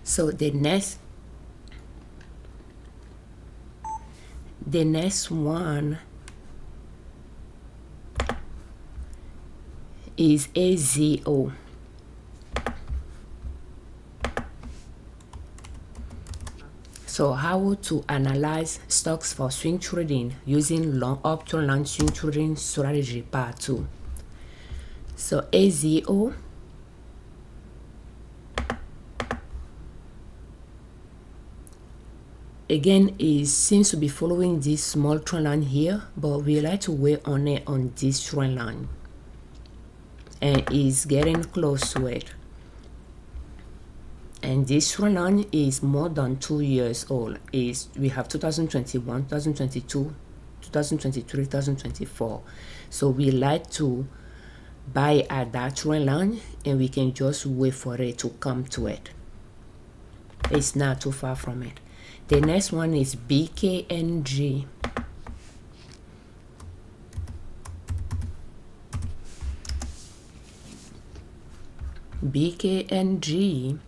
So the next one is AZO. So how to analyze stocks for swing trading using long option long swing trading strategy part 2. So AZO again seems to be following this small trend line here, but we like to wait on it on this trend line, and is getting close to it. And this trend line is more than 2 years old. We have 2021, 2022, 2023, 2024. So we like to buy at that trend line, and we can just wait for it to come to it. It's not too far from it. The next one is BKNG. BKNG,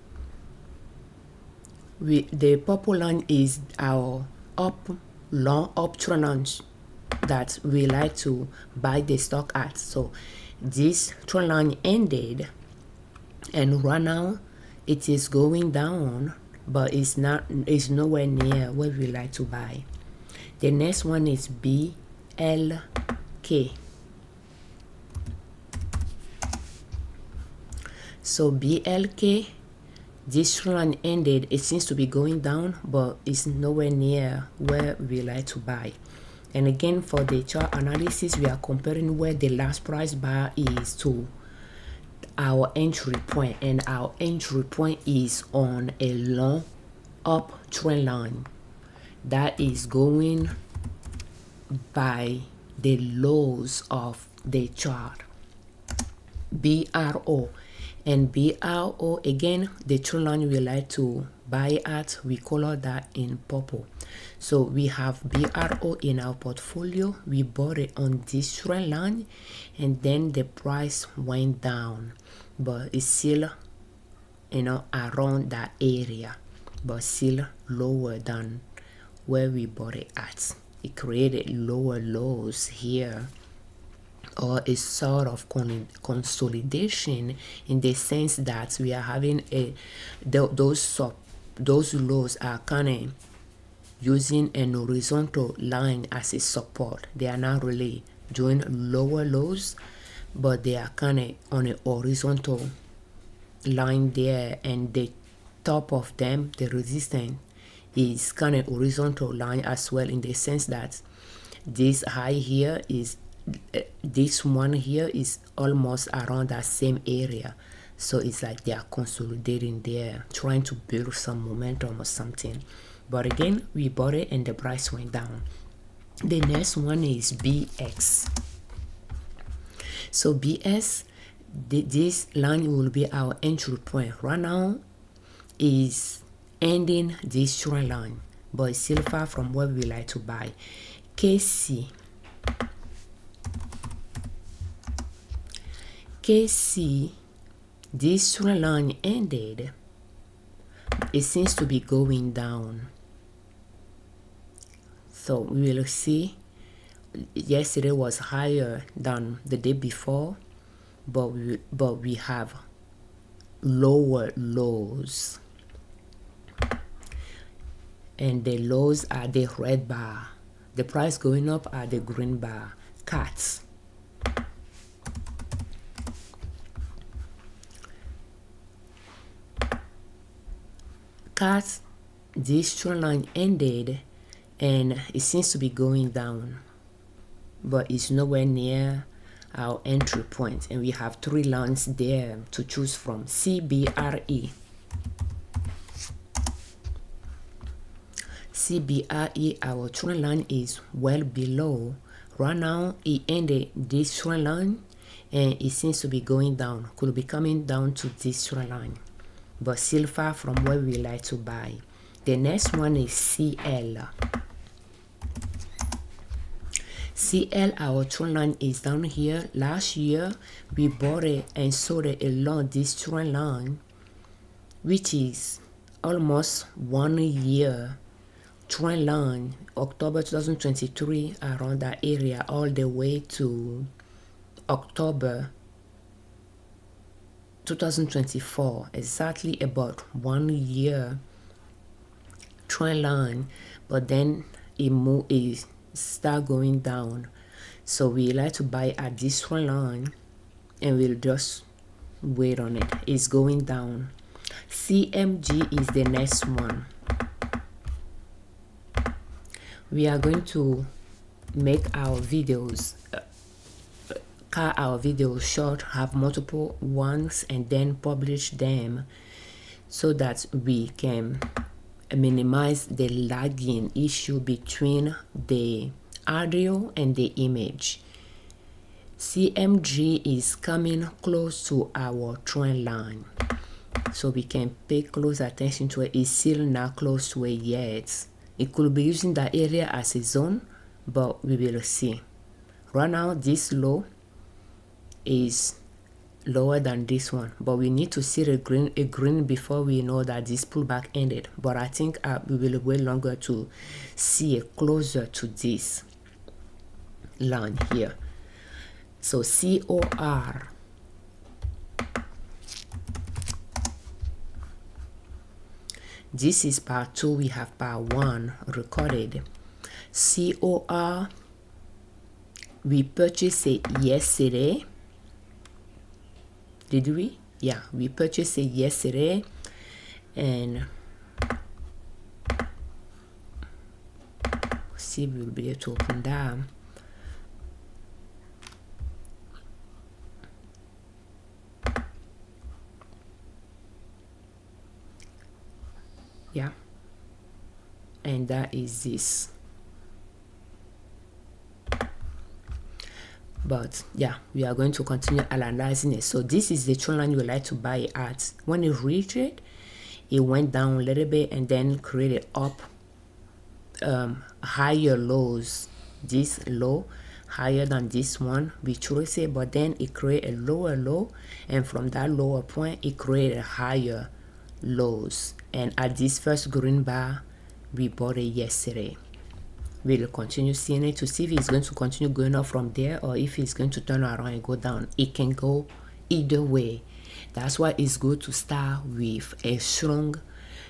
the purple line is our long up trend lines that we like to buy the stock at. So this trend line ended, and right now it is going down, but it's nowhere near where we like to buy. The next one is BLK. So BLK, this run ended, it seems to be going down, but it's nowhere near where we like to buy. And again, for the chart analysis, we are comparing where the last price bar is to our entry point, and our entry point is on a long up trend line that is going by the lows of the chart, BRO. And BRO, again, the trend line we like to buy at, we color that in purple. So we have BRO in our portfolio. We bought it on this trend line, and then the price went down, but it's still, around that area, but still lower than where we bought it at. It created lower lows here, or a sort of consolidation, in the sense that we are having those lows are kind of using an horizontal line as a support. They are not really doing lower lows, but they are kind of on a horizontal line there, and the top of them, the resistance, is kind of horizontal line as well, in the sense that this high here is this one here is almost around that same area. So it's like they are consolidating there, trying to build some momentum or something. But again, we bought it and the price went down. The next one is BX. So BS, this line will be our entry point. Right now is ending this trend line, but it's still far from where we like to buy. KC, this trend line ended. It seems to be going down. So we will see. Yesterday was higher than the day before, but we have lower lows, and the lows are the red bar. The price going up are the green bar. CATS. CATS, this trend line ended, and it seems to be going down, but it's nowhere near our entry point, and we have 3 lines there to choose from. CBRE, our trend line is well below. Right now it ended this trend line, and it seems to be going down, could be coming down to this trend line, but still far from where we like to buy. The next one is CL. CL, our trend line is down here. Last year we bought it and sold it along this trend line, which is almost 1 year trend line, October 2023, around that area, all the way to October 2024, exactly about 1 year trend line, but then it start going down. So we like to buy at this trend line and we'll just wait on it. It's going down. CMG is the next one. We are going to make our videos, cut our videos short, have multiple ones, and then publish them so that we can minimize the lagging issue between the audio and the image. CMG is coming close to our trend line, so we can pay close attention to it. It's still not close to it yet. It could be using that area as a zone, but we will see. Right now, this low is lower than this one, but we need to see a green before we know that this pullback ended. But I think we will wait longer to see it closer to this line here. So COR, this is part 2. We have part 1 recorded. COR, we purchased it yesterday. Did we? Yeah, we purchased it yesterday, and see, we'll be able to open that. Yeah, and that is this. But yeah, we are going to continue analyzing it. So this is the trend line you would like to buy it at. When it reached it, it went down a little bit and then created up higher lows. This low higher than this one, we trace it, but then it created a lower low, and from that lower point it created higher lows. And at this first green bar, we bought it yesterday. We'll continue seeing it to see if it's going to continue going up from there or if it's going to turn around and go down. It can go either way. That's why it's good to start with a strong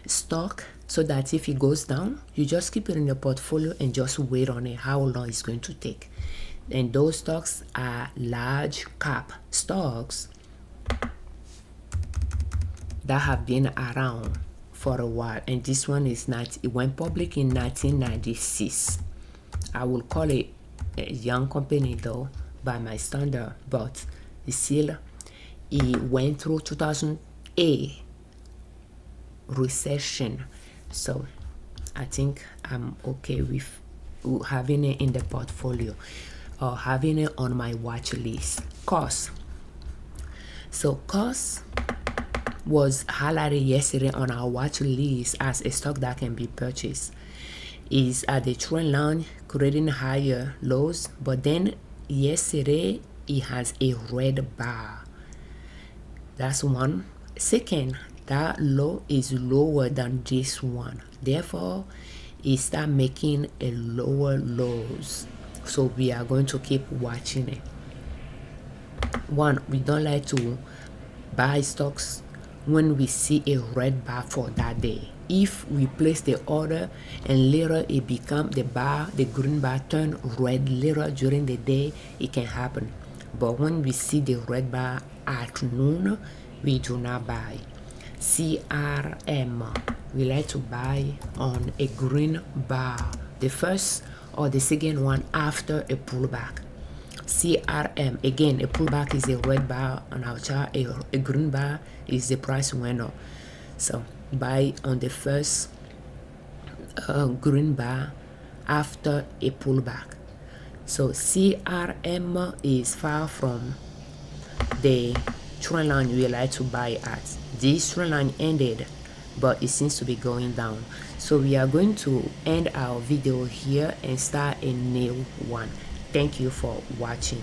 stock, so that if it goes down, you just keep it in your portfolio and just wait on it, how long it's going to take. And those stocks are large cap stocks that have been around for a while, and this one is not, it went public in 1996. I will call it a young company though by my standard, but still it went through 2008 recession, so I think I'm okay with having it in the portfolio or having it on my watch list. Cost. So cost was highlighted yesterday on our watch list as a stock that can be purchased. Is at the trend line creating higher lows, but then yesterday it has a red bar. That's one. Second, that low is lower than this one, therefore it start making a lower lows, so we are going to keep watching it. One, we don't like to buy stocks when we see a red bar for that day. If we place the order and later it become the green bar turn red later during the day, it can happen. But when we see the red bar at noon, we do not buy. CRM, we like to buy on a green bar, the first or the second one after a pullback. CRM, again, a pullback is a red bar on our chart, a green bar is the price went up. So buy on the first green bar after a pullback. So CRM is far from the trend line we like to buy at. This trend line ended, but it seems to be going down. So we are going to end our video here and start a new one. Thank you for watching.